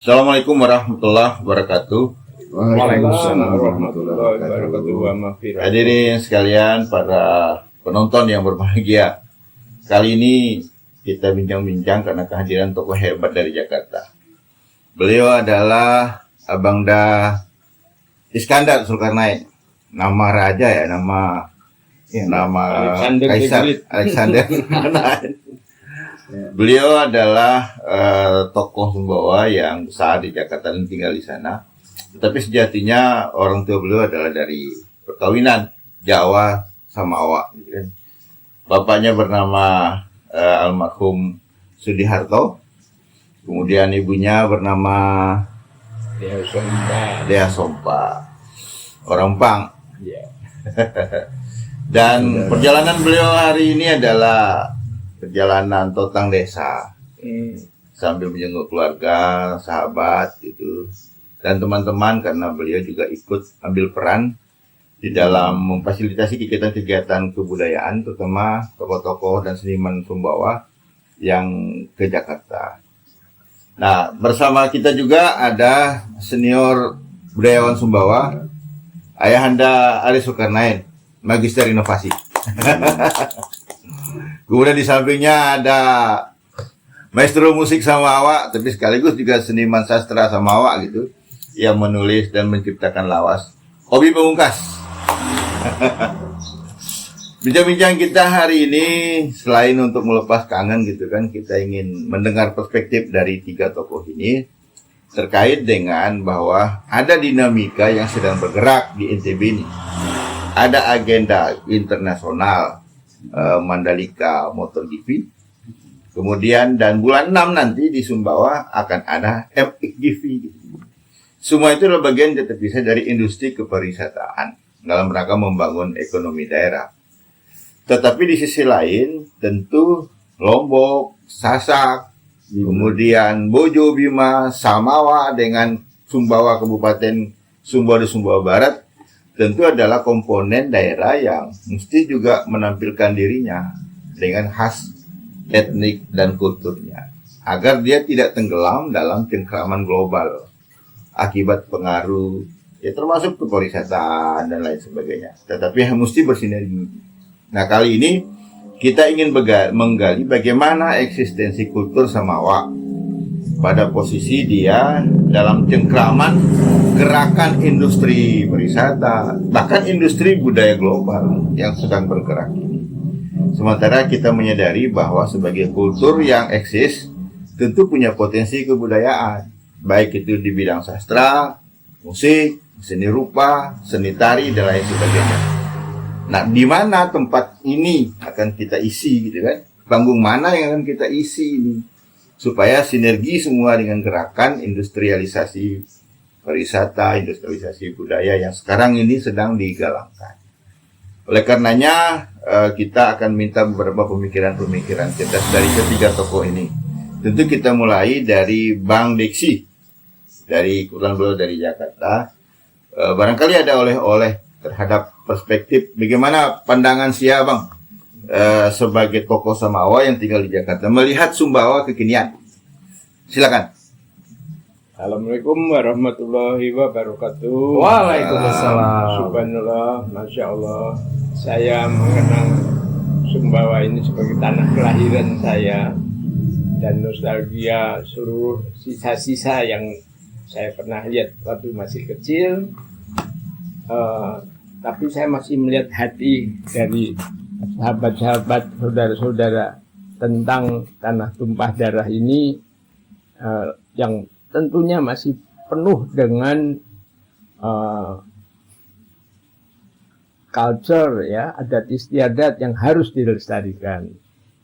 Assalamualaikum warahmatullahi wabarakatuh. Waalaikumsalam warahmatullahi wabarakatuh. Hadirin sekalian, para penonton yang berbahagia. Kali ini kita bincang-bincang karena kehadiran tokoh hebat dari Jakarta. Beliau adalah Abangda Iskandar Zulkarnain. Nama raja ya, nama Kaisar Alexander. Beliau adalah tokoh Sumbawa yang besar di Jakarta dan tinggal di sana. Tetapi sejatinya orang tua beliau adalah dari perkawinan Jawa sama Awak. Bapaknya bernama almarhum Sudiharto. Kemudian ibunya bernama Dea Sompa. Orang Pang. Ya. Dan perjalanan beliau hari ini adalah perjalanan totang desa, sambil menjenguk keluarga, sahabat gitu, dan teman-teman, karena beliau juga ikut ambil peran di dalam memfasilitasi kegiatan-kegiatan kebudayaan, terutama tokoh-tokoh dan seniman Sumbawa yang ke Jakarta. Nah, bersama kita juga ada senior budayawan Sumbawa, Ayahanda Ali Zulkarnain, Magister Inovasi. Kemudian di sampingnya ada maestro musik sama Awak, tapi sekaligus juga seniman sastra sama Awak gitu, yang menulis dan menciptakan lawas, Obi Pamungkas. Bincang-bincang kita hari ini selain untuk melepas kangen gitu kan, kita ingin mendengar perspektif dari tiga tokoh ini terkait dengan bahwa ada dinamika yang sedang bergerak di NTB ini. Ada agenda internasional Mandalika Motor GP. Kemudian dan bulan 6 nanti di Sumbawa akan ada MXGP. Semua itu adalah bagian terpisah dari industri kepariwisataan dalam rangka membangun ekonomi daerah. Tetapi di sisi lain tentu Lombok, Sasak, kemudian Bojo, Bima, Samawa dengan Sumbawa Kabupaten Sumbawa dan Sumbawa Barat tentu adalah komponen daerah yang mesti juga menampilkan dirinya dengan khas etnik dan kulturnya, agar dia tidak tenggelam dalam cengkraman global akibat pengaruh ya termasuk kepariwisataan dan lain sebagainya. Tetapi mesti bersinergi. Nah, kali ini kita ingin menggali bagaimana eksistensi kultur Samawa pada posisi dia dalam cengkraman gerakan industri pariwisata, bahkan industri budaya global yang sedang bergerak ini. Sementara kita menyadari bahwa sebagai kultur yang eksis tentu punya potensi kebudayaan, baik itu di bidang sastra, musik, seni rupa, seni tari, dan lain sebagainya. Nah, di mana tempat ini akan kita isi gitu kan? Panggung mana yang akan kita isi ini? Supaya sinergi semua dengan gerakan industrialisasi pariwisata, industrialisasi budaya yang sekarang ini sedang digalakkan. Oleh karenanya kita akan minta beberapa pemikiran-pemikiran cerdas dari ketiga tokoh ini. Tentu kita mulai dari Bang Deksi, dari kebetulan beliau dari Jakarta. Barangkali ada oleh-oleh terhadap perspektif bagaimana pandangan Bang sebagai tokoh Samawa yang tinggal di Jakarta melihat Sumbawa kekinian. Silakan. Assalamualaikum warahmatullahi wabarakatuh. Waalaikumsalam. Subhanallah, Masya Allah. Saya mengenang Sumbawa ini sebagai tanah kelahiran saya, dan nostalgia seluruh sisa-sisa yang saya pernah lihat waktu masih kecil. Tapi saya masih melihat hati dari sahabat-sahabat, saudara-saudara tentang tanah tumpah darah ini, yang tentunya masih penuh dengan culture ya, adat istiadat yang harus dilestarikan.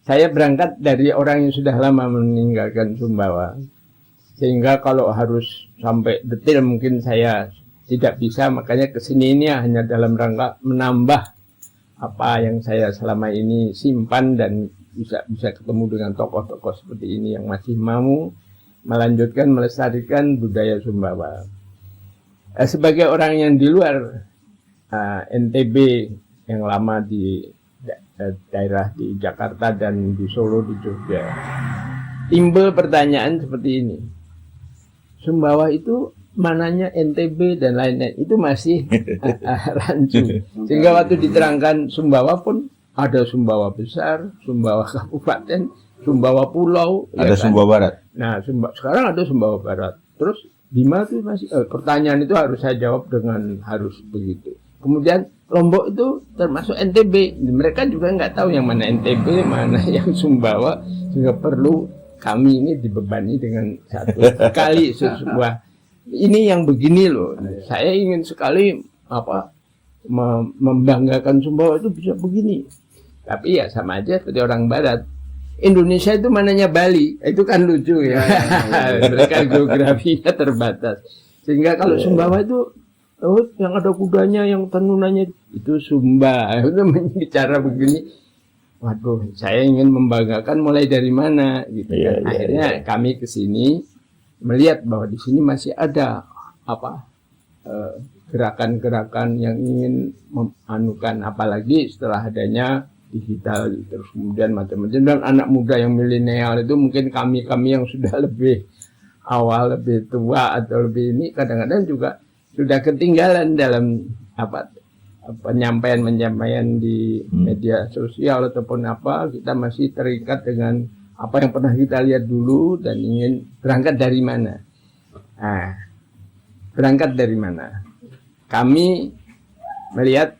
Saya berangkat dari orang yang sudah lama meninggalkan Sumbawa, sehingga kalau harus sampai detail mungkin saya tidak bisa, makanya kesini ini hanya dalam rangka menambah apa yang saya selama ini simpan dan bisa ketemu dengan tokoh-tokoh seperti ini yang masih mau melanjutkan, melestarikan budaya Sumbawa. Sebagai orang yang di luar NTB yang lama di daerah di Jakarta dan di Solo, di Jogja, timbul pertanyaan seperti ini. Sumbawa itu mananya NTB dan lain-lain itu masih rancu. Sehingga waktu diterangkan Sumbawa pun ada Sumbawa besar, Sumbawa kabupaten, Sumbawa pulau, Ada Sumbawa Barat. Nah, sekarang ada Sumbawa Barat. Terus Bima itu masih pertanyaan itu harus saya jawab dengan harus begitu. Kemudian Lombok itu termasuk NTB. Mereka juga nggak tahu yang mana NTB, mana yang Sumbawa, sehingga perlu kami ini dibebani dengan satu kali sebuah ini yang begini loh. Saya ingin sekali membanggakan Sumbawa itu bisa begini. Tapi ya sama aja seperti orang Barat. Indonesia itu mananya Bali, itu kan lucu ya. Mereka geografinya terbatas. Sehingga kalau Sumbawa itu, yang ada kudanya, yang tenunannya itu Sumba. Itu bicara begini. Waduh, saya ingin membanggakan mulai dari mana gitu kan. Akhirnya kami ke sini melihat bahwa di sini masih ada gerakan-gerakan yang ingin menganukan, apalagi setelah adanya digital, terus kemudian macam-macam, dan anak muda yang milenial itu mungkin kami yang sudah lebih awal, lebih tua atau lebih ini kadang-kadang juga sudah ketinggalan dalam penyampaian di media sosial ataupun kita masih terikat dengan apa yang pernah kita lihat dulu dan ingin berangkat dari mana. Nah, berangkat dari mana? Kami melihat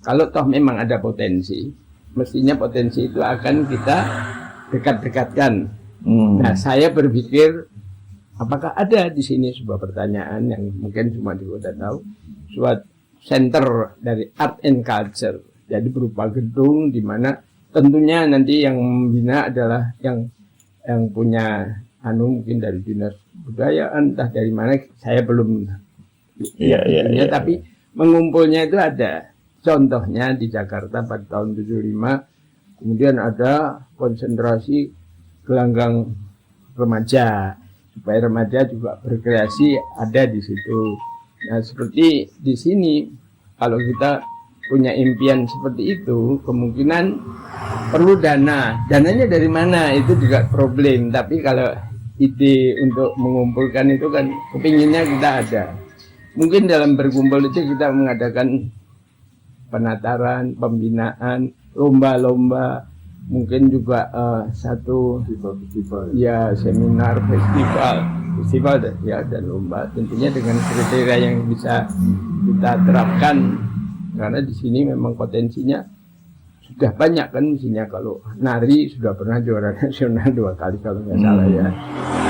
kalau toh memang ada potensi, mestinya potensi itu akan kita dekat-dekatkan. Nah, saya berpikir apakah ada di sini sebuah pertanyaan yang mungkin cuma kita tahu, suatu center dari art and culture. Jadi berupa gedung di mana tentunya nanti yang membina adalah yang punya mungkin dari dinas budayaan, entah dari mana, saya belum tapi mengumpulnya itu ada. Contohnya di Jakarta pada tahun 75, kemudian ada konsentrasi gelanggang remaja, supaya remaja juga berkreasi ada di situ. Nah, seperti di sini, kalau kita punya impian seperti itu, kemungkinan perlu dana. Dananya dari mana? Itu juga problem. Tapi kalau ide untuk mengumpulkan itu kan kepinginnya kita ada. Mungkin dalam berkumpul itu kita mengadakan penataran, pembinaan, lomba-lomba, mungkin juga satu seminar, festival dan lomba. Tentunya dengan kriteria yang bisa kita terapkan. Karena di sini memang potensinya sudah banyak kan, misalnya kalau nari sudah pernah juara nasional 2 kali kalau nggak salah ya.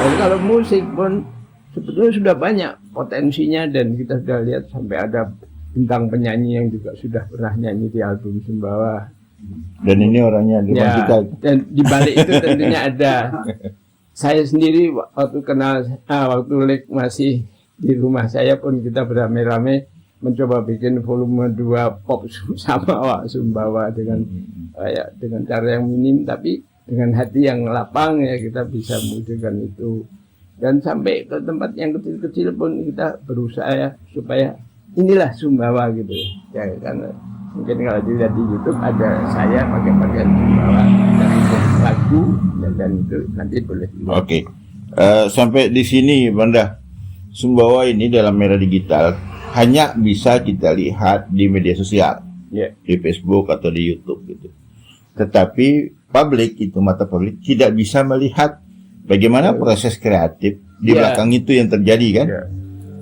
Dan kalau musik pun sebetulnya sudah banyak potensinya, dan kita sudah lihat sampai ada bintang penyanyi yang juga sudah pernah nyanyi di album Sumbawa. Dan ini orangnya di kita. Dan di balik itu tentunya ada. Saya sendiri waktu waktu masih di rumah saya pun kita beramai-ramai mencoba bikin volume 2 pop sama Sumbawa dengan cara yang minim tapi dengan hati yang lapang ya, kita bisa mewujudkan itu. Dan sampai ke tempat yang kecil-kecil pun kita berusaha ya, supaya inilah Sumbawa gitu ya. Karena mungkin kalau dilihat di YouTube ada saya pakai pakaian Sumbawa dan lagu dan itu nanti boleh. Oke. Sampai di sini Banda, Sumbawa ini dalam era digital hanya bisa kita lihat di media sosial, di Facebook atau di YouTube gitu. Tetapi publik itu, mata publik tidak bisa melihat bagaimana proses kreatif di belakang itu yang terjadi kan.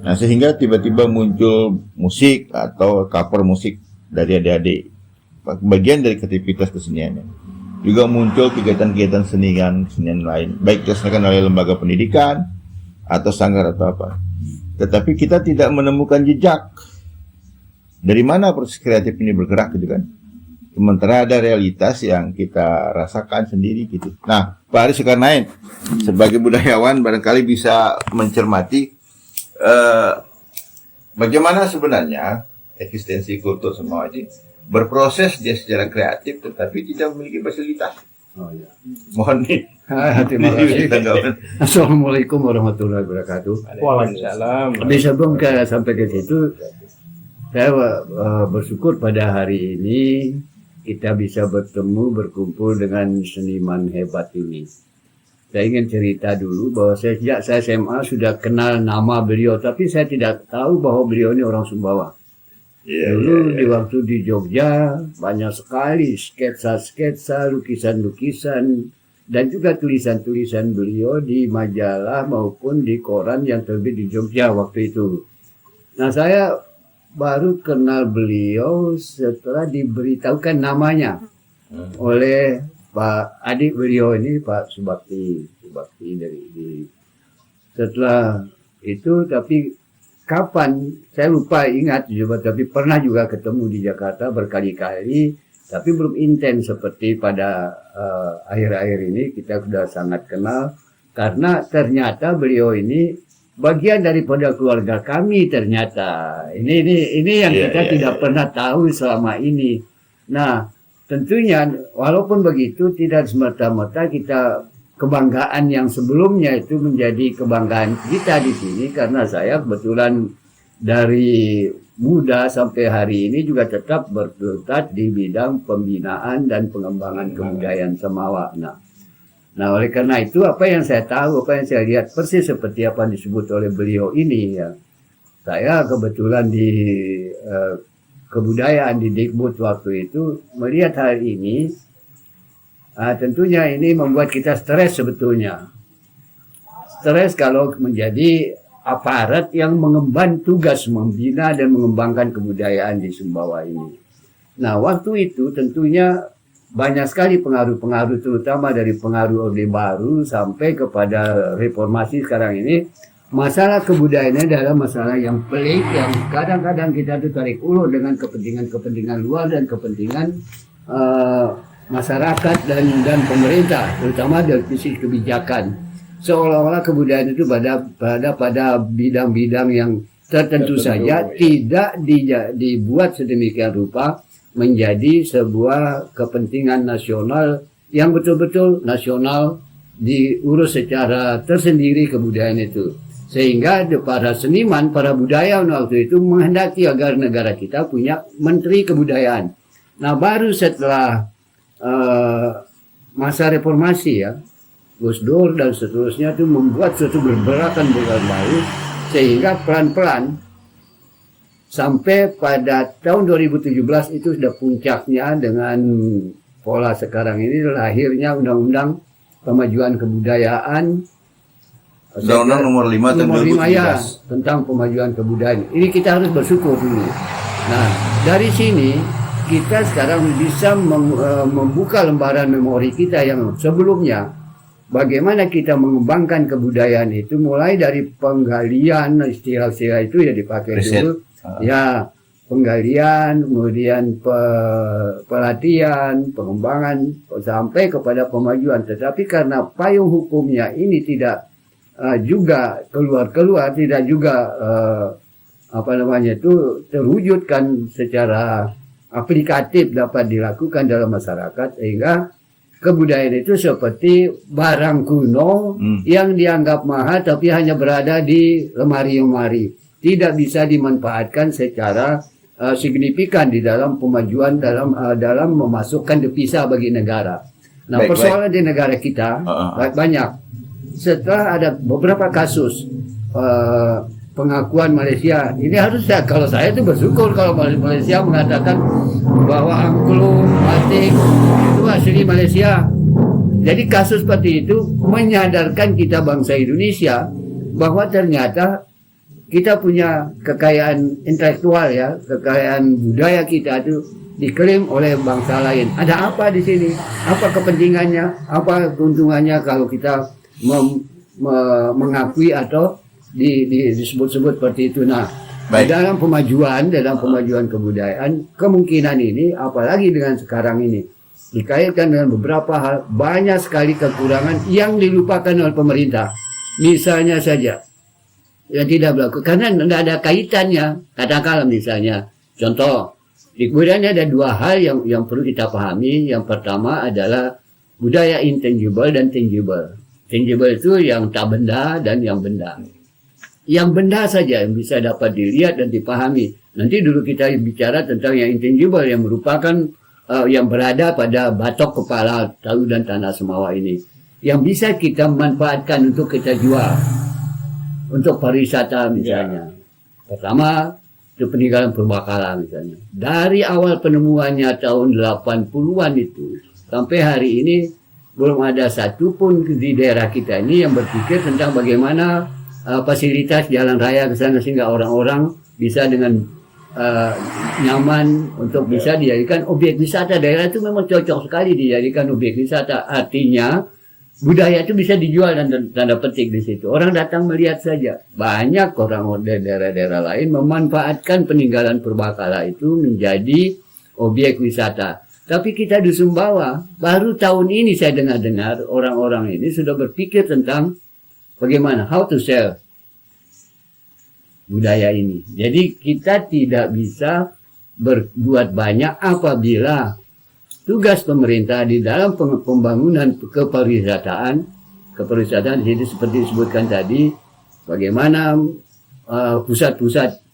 Nah, sehingga tiba-tiba muncul musik atau cover musik dari adik-adik, bagian dari kreativitas keseniannya. Juga muncul kegiatan-kegiatan kesenian lain, baik dilaksanakan oleh lembaga pendidikan atau sanggar atau apa. Tetapi kita tidak menemukan jejak dari mana proses kreatif ini bergerak gitu kan. Sementara ada realitas yang kita rasakan sendiri gitu. Nah, Pak Aris Zulkarnain sebagai budayawan barangkali bisa mencermati bagaimana sebenarnya eksistensi kultur Sumbawa ini berproses dia secara kreatif tetapi tidak memiliki fasilitas. Mohon nih. Terima kasih. Assalamualaikum warahmatullahi wabarakatuh. Waalaikumsalam. Sebelum sampai ke situ, saya bersyukur pada hari ini kita bisa bertemu, berkumpul dengan seniman hebat ini. saya ingin cerita dulu bahwa sejak saya SMA sudah kenal nama beliau, tapi saya tidak tahu bahwa beliau ini orang Sumbawa. Dulu di waktu di Jogja banyak sekali sketsa-sketsa, lukisan-lukisan, dan juga tulisan-tulisan beliau di majalah maupun di koran yang terbit di Jogja waktu itu. Nah, saya baru kenal beliau setelah diberitahukan namanya oleh Pak adik beliau ini, Pak Subakti setelah itu, tapi kapan saya lupa ingat juga, tapi pernah juga ketemu di Jakarta berkali-kali, tapi belum intens seperti pada akhir-akhir ini. Kita sudah sangat kenal karena ternyata beliau ini bagian daripada keluarga kami ternyata. Ini yang kita tidak pernah tahu selama ini. Nah, tentunya walaupun begitu tidak semata-mata kita kebanggaan yang sebelumnya itu menjadi kebanggaan kita di sini, karena saya kebetulan dari muda sampai hari ini juga tetap berkutat di bidang pembinaan dan pengembangan kebudayaan Samawa. Nah, oleh karena itu apa yang saya tahu, apa yang saya lihat persis seperti apa yang disebut oleh beliau ini ya. Saya kebetulan di kebudayaan di Dikbud waktu itu melihat hal ini. Tentunya ini membuat kita stres sebetulnya. Stres kalau menjadi aparat yang mengemban tugas membina dan mengembangkan kebudayaan di Sumbawa ini. Nah, waktu itu tentunya banyak sekali pengaruh-pengaruh, terutama dari pengaruh Orde Baru sampai kepada reformasi sekarang ini. Masalah kebudayaan adalah masalah yang pelik, yang kadang-kadang kita tuh tarik ulur dengan kepentingan-kepentingan luar dan kepentingan masyarakat dan pemerintah, terutama dari sisi kebijakan. Seolah-olah kebudayaan itu pada bidang-bidang yang tertentu saja tidak dibuat sedemikian rupa menjadi sebuah kepentingan nasional yang betul-betul nasional, diurus secara tersendiri kebudayaan itu. Sehingga para seniman, para budayawan waktu itu menghendaki agar negara kita punya menteri kebudayaan. Nah, baru setelah masa reformasi ya, Gus Dur dan seterusnya itu membuat suatu gebrakan baru, sehingga pelan-pelan sampai pada tahun 2017 itu sudah puncaknya dengan pola sekarang ini lahirnya Undang-Undang Pemajuan Kebudayaan, Undang-Undang nomor 5 tahun 2017 ya, tentang pemajuan kebudayaan. Ini kita harus bersyukur dulu. Nah, dari sini kita sekarang bisa membuka lembaran memori kita yang sebelumnya. Bagaimana kita mengembangkan kebudayaan itu, mulai dari penggalian, istilah-istilah itu ya dipakai dulu. Ya, penggalian, kemudian pelatihan, pengembangan, sampai kepada pemajuan. Tetapi karena payung hukumnya ini tidak juga keluar, tidak juga terwujudkan secara aplikatif dapat dilakukan dalam masyarakat, sehingga kebudayaan itu seperti barang kuno yang dianggap mahal tapi hanya berada di lemari-lemari, tidak bisa dimanfaatkan secara signifikan di dalam pemajuan, dalam memasukkan devisa bagi negara. Nah, persoalan di negara kita banyak. Setelah ada beberapa kasus pengakuan Malaysia, ini harusnya kalau saya itu bersyukur kalau Malaysia mengatakan bahwa angklung, batik itu asli Malaysia. Jadi kasus seperti itu menyadarkan kita bangsa Indonesia bahwa ternyata kita punya kekayaan intelektual ya, kekayaan budaya kita itu diklaim oleh bangsa lain. Ada apa di sini? Apa kepentingannya? Apa keuntungannya kalau kita mengakui atau disebut-sebut seperti itu. Nah, dalam pemajuan kebudayaan, kemungkinan ini apalagi dengan sekarang ini dikaitkan dengan beberapa hal, banyak sekali kekurangan yang dilupakan oleh pemerintah. Misalnya saja yang tidak berlaku karena tidak ada kaitannya. Katakanlah misalnya contoh di kebudayaan ada dua hal yang perlu kita pahami. Yang pertama adalah budaya intangible dan tangible. Tangible itu yang tak benda dan yang benda. Yang benda saja yang bisa dapat dilihat dan dipahami. Nanti dulu kita bicara tentang yang intangible, yang merupakan yang berada pada batok kepala tahu dan tanah Semawa ini. yang bisa kita manfaatkan untuk kita jual untuk pariwisata misalnya. Pertama, itu peninggalan purbakala misalnya. Dari awal penemuannya tahun 80-an itu sampai hari ini belum ada satupun di daerah kita ini yang berpikir tentang bagaimana fasilitas jalan raya ke sana sehingga orang-orang bisa dengan nyaman untuk bisa dijadikan objek wisata. Daerah itu memang cocok sekali dijadikan objek wisata. Artinya budaya itu bisa dijual dan tanda petik di situ. Orang datang melihat saja. Banyak orang dari daerah-daerah lain memanfaatkan peninggalan purbakala itu menjadi objek wisata. Tapi kita di Sumbawa, baru tahun ini saya dengar-dengar orang-orang ini sudah berpikir tentang bagaimana, how to sell budaya ini. Jadi kita tidak bisa berbuat banyak apabila tugas pemerintah di dalam pembangunan kepariwisataan di sini seperti disebutkan tadi, bagaimana pusat-pusat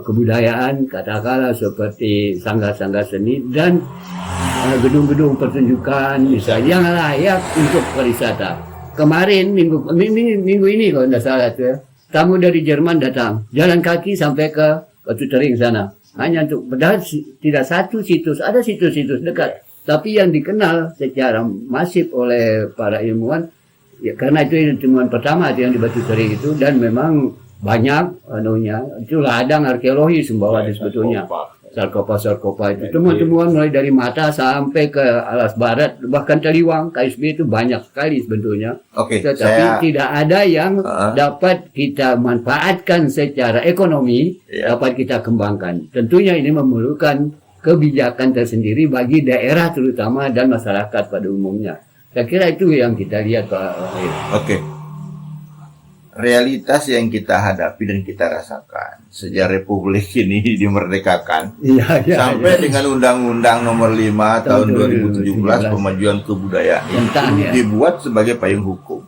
kebudayaan, katakanlah seperti sanggar-sanggar seni dan gedung-gedung pertunjukan misalnya yang layak untuk pariwisata. Kemarin minggu ini kalau tidak salah itu ya, tamu dari Jerman datang jalan kaki sampai ke Batu Tering sana. Hanya untuk, padahal tidak satu situs, ada situs-situs dekat. Tapi yang dikenal secara masif oleh para ilmuwan, ya karena itu temuan pertama yang di Batu Tering itu, dan memang banyak anunya, itu ladang arkeologi Sumbawa sebetulnya. Sarkopa itu. Temuan-temuan mulai dari Mata sampai ke Alas Barat, bahkan Taliwang, KSB itu banyak sekali sebetulnya. Oke, Tetapi tidak ada yang dapat kita manfaatkan secara ekonomi, dapat kita kembangkan. Tentunya ini memerlukan kebijakan tersendiri bagi daerah terutama dan masyarakat pada umumnya. Saya kira itu yang kita lihat, Pak. Oke. Realitas yang kita hadapi dan kita rasakan sejak Republik ini dimerdekakan sampai dengan Undang-Undang Nomor 5 tahun 2017 Pemajuan Kebudayaan itu dibuat sebagai payung hukum.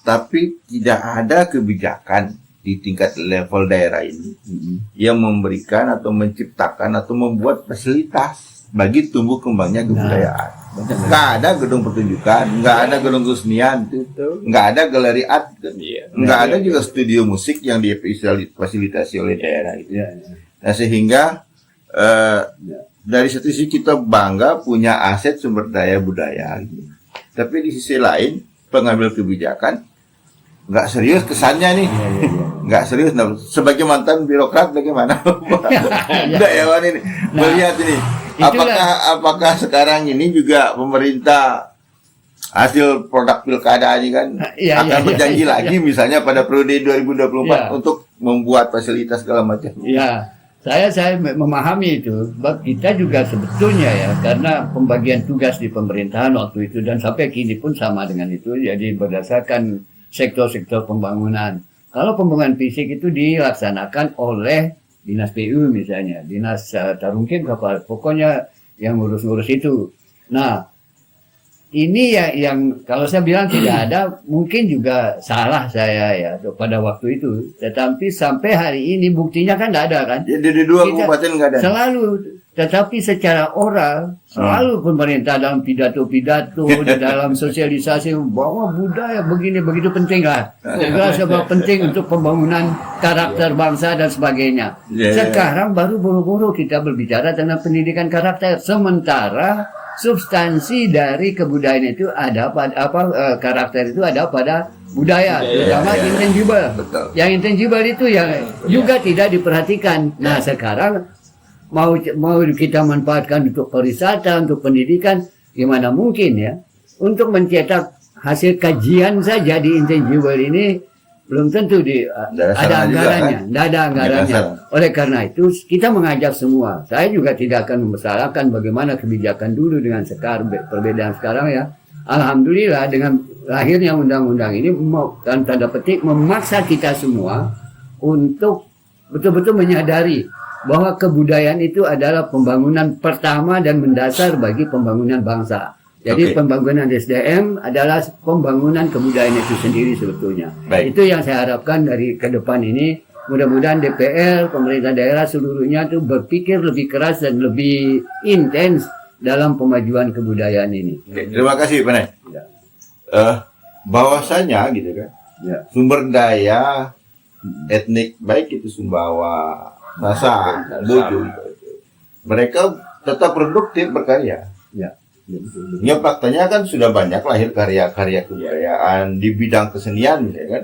Tapi tidak ada kebijakan di tingkat level daerah ini yang memberikan atau menciptakan atau membuat fasilitas bagi tumbuh kembangnya kebudayaan. Nggak ada gedung pertunjukan, nggak ada gedung kesenian, nggak ada galeri art, nggak ada juga studio musik yang difasilitasi oleh daerah itu. Nah, sehingga dari satu sisi kita bangga punya aset sumber daya budaya, tapi di sisi lain pengambil kebijakan nggak serius kesannya nih, nggak serius. Nah, sebagai mantan birokrat bagaimana daerah ini melihat ini? Apakah sekarang ini juga pemerintah hasil produk pilkada ini kan akan berjanji lagi misalnya pada periode 2024 untuk membuat fasilitas segala macam? Ya, saya memahami itu. Sebab kita juga sebetulnya ya, karena pembagian tugas di pemerintahan waktu itu dan sampai kini pun sama dengan itu. Jadi berdasarkan sektor-sektor pembangunan. Kalau pembangunan fisik itu dilaksanakan oleh Dinas PU misalnya, Dinas Tarungkim kapal, pokoknya yang ngurus-ngurus itu. Nah, ini yang kalau saya bilang tidak ada, mungkin juga salah saya ya pada waktu itu. Tetapi sampai hari ini buktinya kan tidak ada kan? Di dua kabupaten nggak ada. Selalu, tetapi secara oral selalu pemerintah dalam pidato-pidato, dalam sosialisasi bahwa budaya begini begitu penting lah. Segala sebab penting untuk pembangunan karakter bangsa dan sebagainya. Sekarang baru buru-buru kita berbicara tentang pendidikan karakter, sementara substansi dari kebudayaan itu ada pada karakter itu ada pada budaya, terutama intangible. Yang intangible itu yang juga tidak diperhatikan. Nah, sekarang mau kita manfaatkan untuk pariwisata, untuk pendidikan, gimana mungkin ya? Untuk mencetak hasil kajian saja di intangible ini belum tentu ada anggarannya, tidak ada anggarannya. Oleh karena itu kita mengajak semua. Saya juga tidak akan mempersalahkan bagaimana kebijakan dulu dengan sekarang, perbedaan sekarang ya. Alhamdulillah dengan lahirnya undang-undang ini dan tanda petik memaksa kita semua untuk betul-betul menyadari bahwa kebudayaan itu adalah pembangunan pertama dan mendasar bagi pembangunan bangsa. Jadi pembangunan SDM adalah pembangunan kebudayaan itu sendiri sebetulnya. Itu yang saya harapkan dari ke depan ini. Mudah-mudahan DPR, pemerintah daerah seluruhnya itu berpikir lebih keras dan lebih intens dalam pemajuan kebudayaan ini. Terima kasih Pak Nay. bahwasanya gitu kan, Ya. sumber daya etnik baik itu Sumbawa, Sasak, Bojo, mereka tetap produktif berkarya. Ya. Ya, betul. Ya faktanya kan sudah banyak lahir karya-karya kebudayaan di bidang kesenian, ya kan.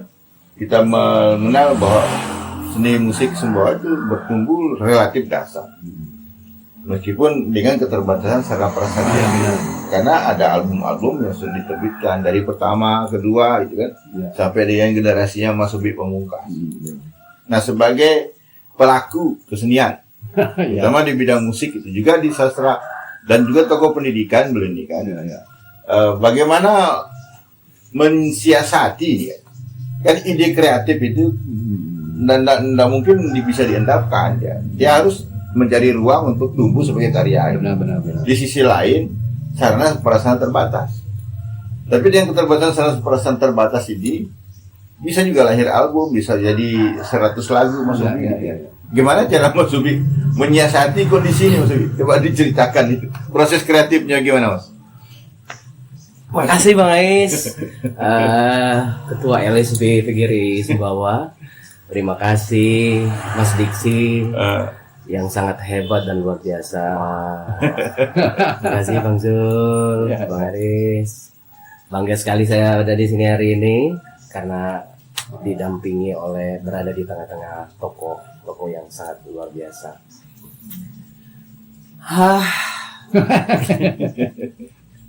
Kita mengenal bahwa seni musik Sumbawa itu bertumbuh relatif dasar. Meskipun dengan keterbatasan secara prasarana, karena ada album-album yang sudah diterbitkan dari pertama, kedua, gitu kan, Ya. sampai dengan generasinya Mas Ubi Pamungkas. Ya. Nah, sebagai pelaku kesenian, Ya. terutama di bidang musik itu juga di sastra dan juga tokoh pendidikan beliau ini kan, Ya. bagaimana mensiasati dia, kan ide kreatif itu dan mungkin bisa diendapkan ya. Dia harus mencari ruang untuk tumbuh sebagai karya. Benar. Di sisi lain, sarana perasaan terbatas. Tapi dengan keterbatasan sarana perasaan terbatas ini, bisa juga lahir album, bisa jadi 100 lagu Mas Ubi. Ya. Gimana cara Mas Ubi menyiasati kondisi ini Mas Ubi? Coba diceritakan itu. Proses kreatifnya gimana Mas? Makasih Bang Ais, Ketua LSB PGRI Sumbawa. Terima kasih Mas Diksi yang sangat hebat dan luar biasa. Terima kasih Bang Zul, Bang Aris. Bangga sekali saya ada di sini hari ini karena didampingi oleh berada di tengah-tengah tokoh yang sangat luar biasa.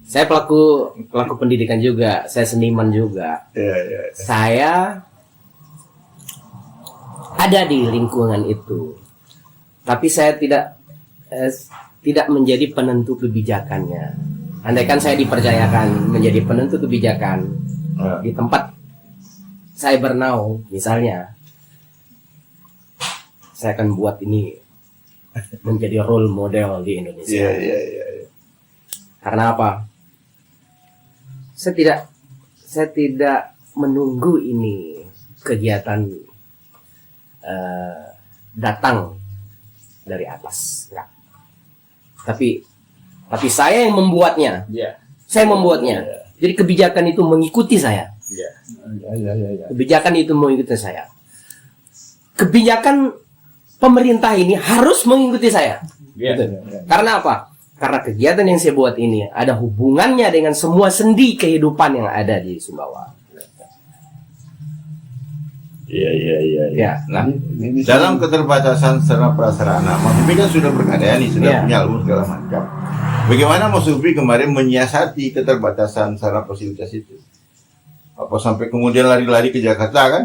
Saya pelaku pendidikan juga, saya seniman juga. Ya. Saya ada di lingkungan itu, tapi saya tidak menjadi penentu kebijakannya. Andaikan saya dipercayakan menjadi penentu kebijakan di tempat saya bernaung, misalnya, saya akan buat ini menjadi role model di Indonesia. Iya. Karena apa? Saya tidak menunggu ini kegiatan datang dari atas, enggak. Tapi saya yang membuatnya. Iya. Saya membuatnya. Jadi kebijakan itu mengikuti saya. Iya. Ya. Kebijakan itu mengikuti saya. Kebijakan pemerintah ini harus mengikuti saya. Gitu. Karena apa? Karena kegiatan yang saya buat ini ada hubungannya dengan semua sendi kehidupan yang ada di Sumbawa. Iya. Ya. Nah, dalam keterbatasan sarana prasarana, Mas Ubi kan sudah berkarya nih, sudah Iya. punya album segala macam. Bagaimana Mas Ubi kemarin menyiasati keterbatasan sarana fasilitas itu? Apa sampai kemudian lari-lari ke Jakarta kan?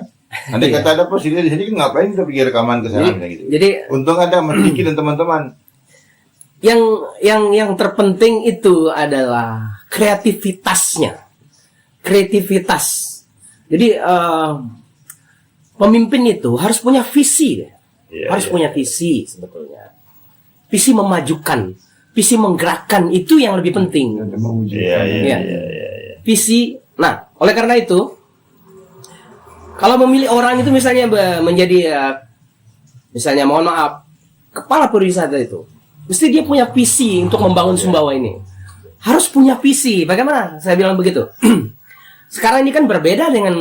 Andai kata ada fasilitas di sini, kan ngapain kita pergi rekaman ke sana gitu? Jadi Untung ada Mas Diki dan teman-teman. yang terpenting itu adalah kreativitasnya. Kreativitas. Jadi pemimpin itu harus punya visi. Harus punya visi sebetulnya. Visi memajukan, visi menggerakkan itu yang lebih penting. Iya. Visi. Nah, oleh karena itu, kalau memilih orang itu misalnya menjadi, misalnya mohon maaf, kepala pariwisata itu, mesti dia punya visi untuk membangun Sumbawa ini. Harus punya visi. Bagaimana? Saya bilang begitu. Sekarang ini kan berbeda dengan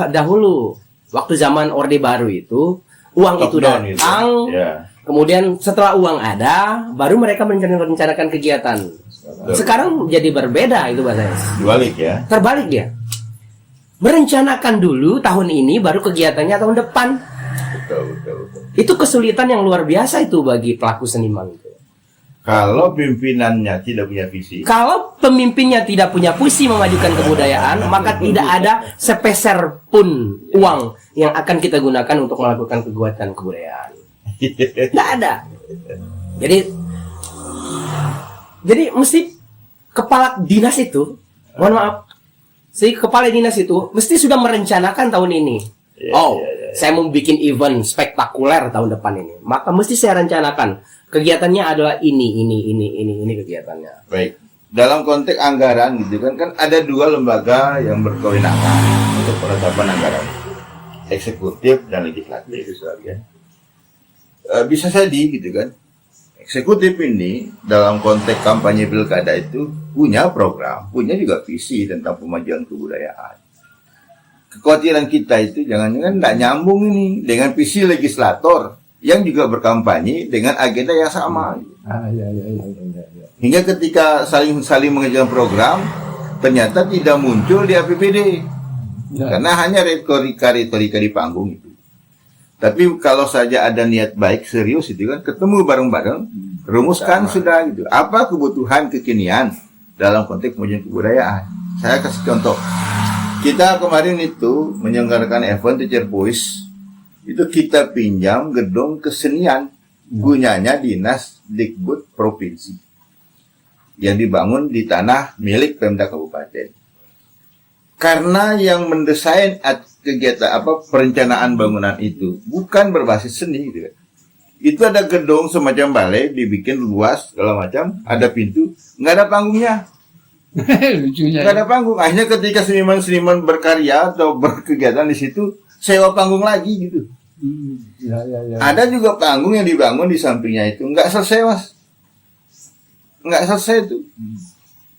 dahulu. Waktu zaman Orde Baru itu, uang Top itu down datang. itu. Ya. Kemudian setelah uang ada, baru mereka merencanakan kegiatan. Sekarang jadi berbeda itu bahasanya. Dibalik ya. Terbalik dia. Merencanakan dulu tahun ini, baru kegiatannya tahun depan. Betul. Itu kesulitan yang luar biasa itu bagi pelaku seniman itu. Kalau pimpinannya tidak punya visi, Kalau pemimpinnya tidak punya visi memajukan kebudayaan, maka tidak ada sepeser pun uang yang akan kita gunakan untuk melakukan kegiatan kebudayaan. Tidak ada. Jadi mesti kepala dinas itu, mohon maaf, si kepala dinas itu mesti sudah merencanakan tahun ini. Saya mau bikin event spektakuler tahun depan ini. Maka mesti saya rencanakan kegiatannya adalah ini kegiatannya. baik. Dalam konteks anggaran gitu kan ada dua lembaga yang berkewenangan untuk penetapan anggaran, eksekutif dan legislatif itu ya. Bisa jadi gitu kan, eksekutif ini dalam konteks kampanye pilkada itu punya program, punya juga visi tentang pemajuan kebudayaan. Kekhawatiran kita itu jangan-jangan tidak nyambung ini dengan visi legislator yang juga berkampanye dengan agenda yang sama. Ya. Hingga ketika saling mengerjakan program, ternyata tidak muncul di APBD. Karena hanya retorika di panggung itu. Tapi kalau saja ada niat baik, serius itu kan, ketemu bareng-bareng, rumuskan sudah gitu. Apa kebutuhan kekinian dalam konteks pemajuan kebudayaan? Saya kasih contoh. Kita kemarin itu menyelenggarakan event Teacher Voice. Itu kita pinjam gedung kesenian punyanya Dinas Dikbud Provinsi yang dibangun di tanah milik Pemda Kabupaten. Karena yang mendesain kegiatan perencanaan bangunan itu bukan berbasis seni gitu. Itu ada gedung semacam balai dibikin luas segala macam, ada pintu, nggak ada panggungnya. Lucunya. Nggak ada panggung. Akhirnya ketika seniman-seniman berkarya atau berkegiatan di situ, sewa panggung lagi gitu. Ya. Ada juga panggung yang dibangun di sampingnya itu nggak selesai, Mas. Nggak selesai itu.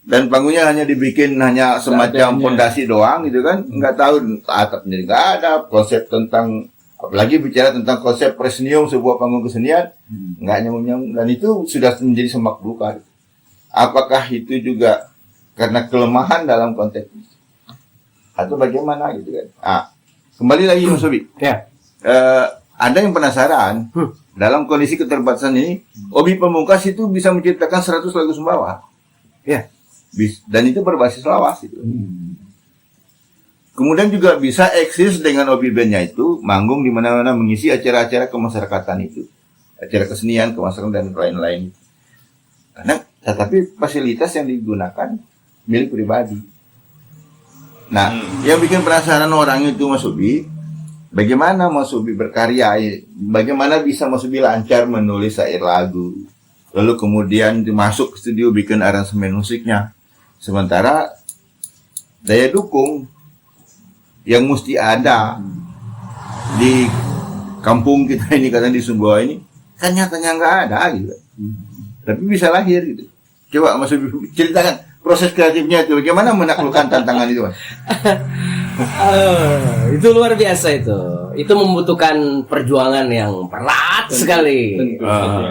Dan panggungnya hanya dibikin hanya semacam pondasi doang gitu kan. Nggak tahu atapnya nggak ada, konsep tentang apalagi bicara tentang konsep presenium sebuah panggung kesenian nggak nyambung, dan itu sudah menjadi semak belukar. Apakah itu juga karena kelemahan dalam konteks atau bagaimana gitu kan? Kembali lagi Mas Obi. Ya. Ada yang penasaran dalam kondisi keterbatasan ini, Obi Pamungkas itu bisa menciptakan 100 lagu Sumbawa. Ya. Dan itu berbasis lawas itu. Kemudian juga bisa eksis dengan Obi Bandnya itu manggung di mana-mana mengisi acara-acara kemasyarakatan itu, acara kesenian, kemasyarakatan dan lain-lain. Karena tetapi fasilitas yang digunakan milik pribadi. Nah, yang bikin penasaran orang itu Mas Ubi, bagaimana Mas Ubi berkarya, bagaimana bisa Mas Ubi lancar menulis syair lagu, lalu kemudian masuk ke studio bikin aransemen musiknya, sementara daya dukung yang mesti ada di kampung kita ini, katanya di Sumbawa ini, kan nyatanya nggak ada gitu. Tapi bisa lahir gitu. Coba Mas Ubi ceritakan proses kreatifnya itu, bagaimana menaklukkan tantangan itu, Mas? Itu luar biasa itu. Itu membutuhkan perjuangan yang berat sekali.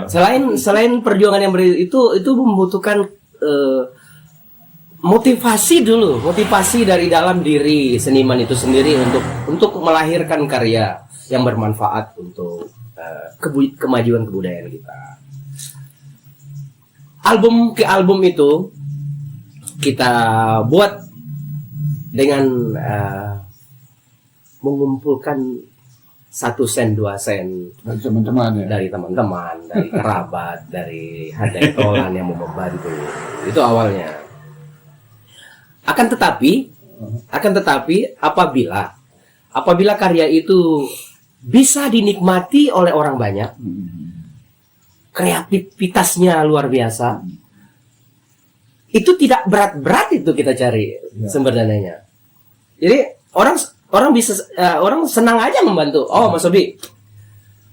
Selain perjuangan yang berat itu membutuhkan motivasi dulu, motivasi dari dalam diri seniman itu sendiri untuk melahirkan karya yang bermanfaat untuk kemajuan kebudayaan kita. Album ke album itu kita buat dengan mengumpulkan 1 sen 2 sen teman-teman ya. dari teman-teman, dari kerabat, dari handai tolan yang mau membantu. Itu awalnya. Akan tetapi apabila karya itu bisa dinikmati oleh orang banyak, kreativitasnya luar biasa, itu tidak berat-berat itu kita cari sumber dananya. Jadi orang senang aja membantu. Oh Mas Obi,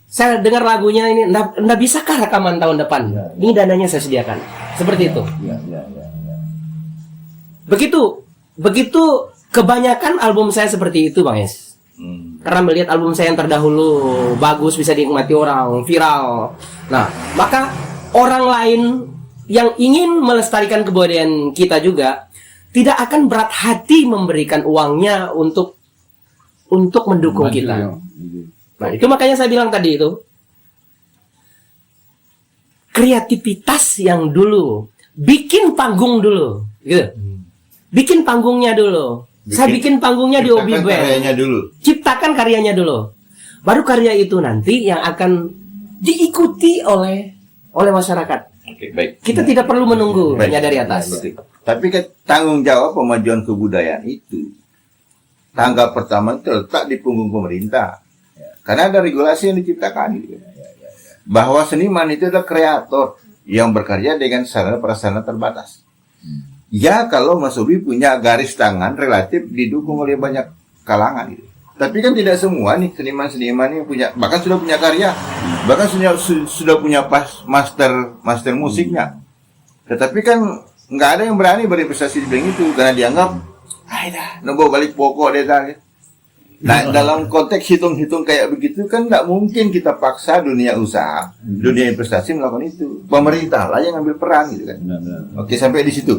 saya dengar lagunya ini, nggak bisakah rekaman tahun depan? Ini dananya saya sediakan. Seperti itu. Begitu kebanyakan album saya seperti itu, Bang Yes. Karena melihat album saya yang terdahulu bagus, bisa dinikmati orang, viral. Nah, maka orang lain yang ingin melestarikan kebudayaan kita juga tidak akan berat hati memberikan uangnya untuk mendukung kita. Nah, itu makanya saya bilang tadi itu kreativitas yang dulu, bikin panggung dulu, gitu. Bikin panggungnya dulu. Saya bikin panggungnya di Obi Band. Karyanya dulu. Ciptakan karyanya dulu. Baru karya itu nanti yang akan diikuti oleh masyarakat. Oke, baik. Kita tidak perlu menunggu hanya dari atas. Tapi tanggung jawab pemajuan kebudayaan itu, tangga pertama terletak di punggung pemerintah. Karena ada regulasi yang diciptakan. Bahwa seniman itu adalah kreator yang berkarya dengan sarana prasarana terbatas. Ya, kalau Mas Obi punya garis tangan relatif didukung oleh banyak kalangan gitu. Tapi kan tidak semua nih seniman-seniman yang punya, bahkan sudah punya karya, bahkan sudah punya master musiknya. Tetapi kan nggak ada yang berani berinvestasi di bidang itu karena dianggap, nobo balik pokok deh kan. Nah, dalam konteks hitung-hitung kayak begitu kan nggak mungkin kita paksa dunia usaha, dunia investasi melakukan itu. Pemerintah lah yang ambil peran gitu kan. Oke, sampai di situ.